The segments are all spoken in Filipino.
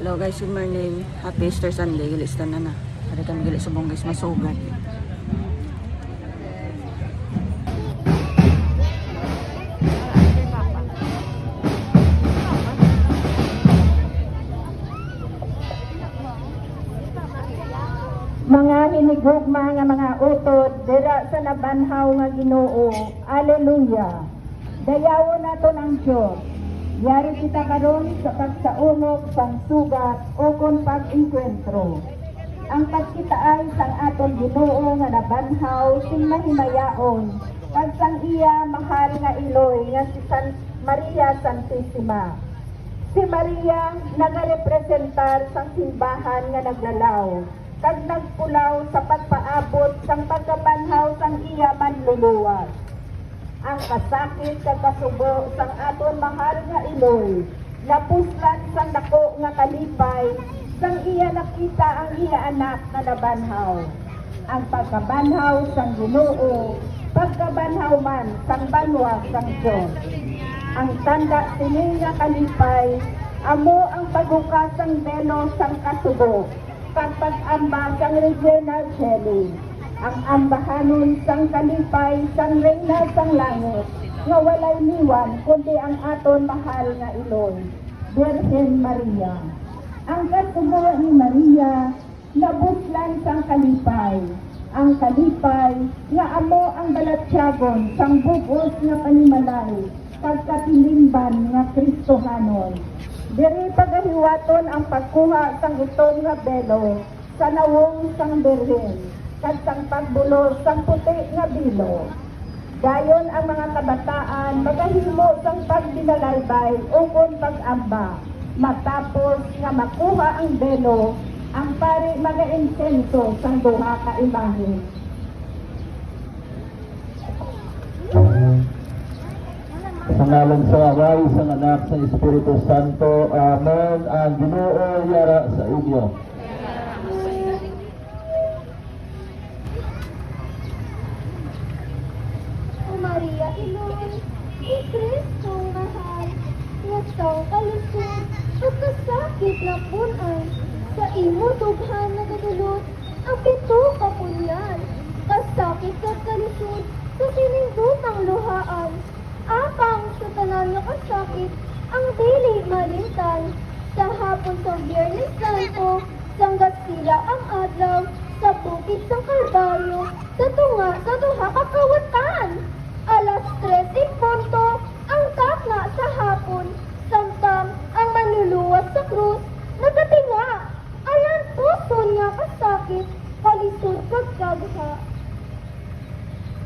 Hello guys, good morning. Happy Easter Sunday. Gilis na. Hari kami gilis sa guys, masugat. Mga hinigugma nga mga utod dira sa nabanhaw nga Ginoo. Alleluia. Dayawon naton ang Dios. Yari kita karon sa pagsaunog sang sugat o kon pag-enkwentro. Ang pagkitaay sang aton Ginoo nga nabanhaw sing mahimayaon kag sang iya mahal nga iloy nga si San Maria Santissima. Si Maria nagarepresentar sang simbahan nga naglalaw kag nagpulaw sa pagpaabot sang pagkabanhaw sang iya manluluwas. Ang kasakit kag kasubo sang aton mahal nga iloy napuslan sang dako nga kalipay sang iya nakita ang iya anak nga nabanhaw. Ang pagkabanhaw sang Ginoo pagkabanhaw man sang banwa sang Dios. Ang tanda sini nga kalipay amo ang paghukas sang belo sang kasubo pag-amba sang Regina Coeli, ang ambahanon sang kalipay sang Reyna sang langit, nga walay liwan kundi ang aton mahal nga iloy, Birhen Maria. Ang kasubo ni Maria nabuslan sang kalipay, ang kalipay nga amo ang balatyagon sang bugos nga panimalay, pagkatilimban nga Kristohanon. Diri pagahiwaton ang pagkuha sang itom nga belo sa nawong sang Birhen kag sang pagbulos sang puti nga bilo. Dayon ang mga kabataan magahimo sang pagbinalaybay ukon pag-amba. Matapos nga makuha ang belo, ang pari maga-insenso sang duha ka imahe. Sa ngalan sa Amay, sa Anak, sa Espiritu Santo. Amen. Ang Ginoo yara sa inyo. O Maria, Iloy, ni Kristo mahal, nga taong kalusot, pagkasakit na punan, sa imo dughan na gadulot, ang pito ka punyan, kasakit ka kalusot, sa sinindutang luhaan, apang sa tanan nga kasakit, ang dili malintan, sa hapon sa Biyernes Santo, sanggat sila ang adlaw, sa bukid sa Kalbaryo, sa tunga sa duha ka kawatan. Alas 3 in punto, ang takna sa hapon, samtang ang manluluwas sa krus, nagatinga, alan puso niya kasakit, kalisod kag kagha.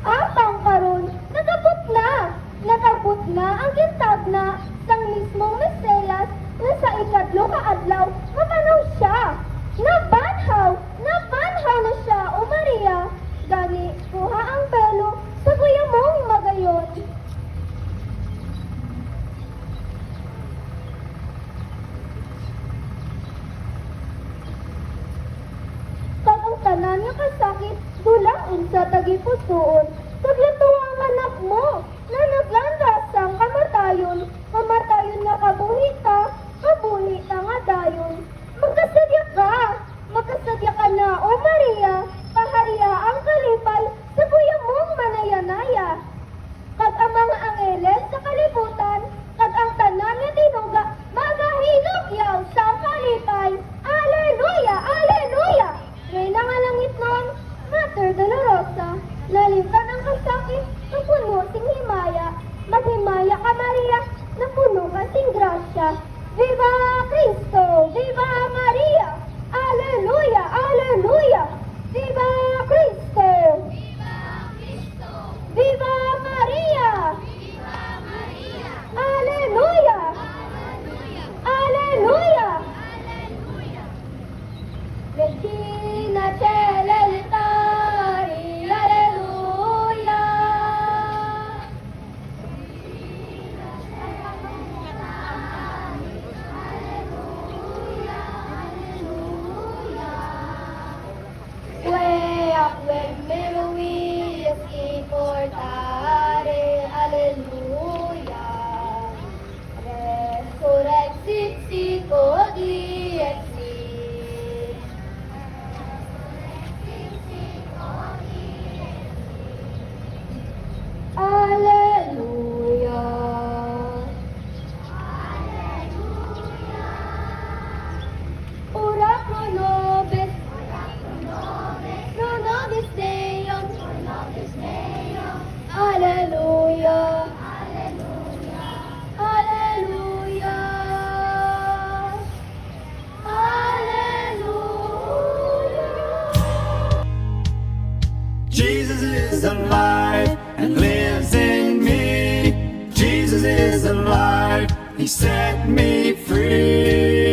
Apang karon, nakabot na ang gintag na sang mismong Meselas na sa ikadlo ka adlaw, mapanaw siya. Nabanhaw na siya, O Maria. Gani, kuha ang belo, sa kuya mong magayon. Kag ang tanan nga kasakit, dulaon sa tagipusoon. Kaglatuwa ang anak mo, na naglandas ang kamatayon nga kabuhi ka nga dayon. Magkasadya ka na, O Maria, pahariya ang kalipay sa kuya mong manayanaya. Kag ang mga angeles sa kalibutan, kag ang tanan nga tinuga, magahilugyaw sa kalipay. Alleluia! Alleluia! Reyna nga langit nun, Mater Dolorosa, nalimtan ang kasakit, ang puno sing himaya. Maghimaya ka, Maria, na puno ka sing grasya. Viva Cristo! Viva Maria! Alleluia! Alleluia! Viva Cristo! Viva Cristo! Viva Maria! Viva Maria! Alleluia! Alleluia! Alleluia! Alleluia! Regina Coeli Altari, Alleluia! Alleluia! Jesus is alive and lives in me. Jesus is alive, He set me free.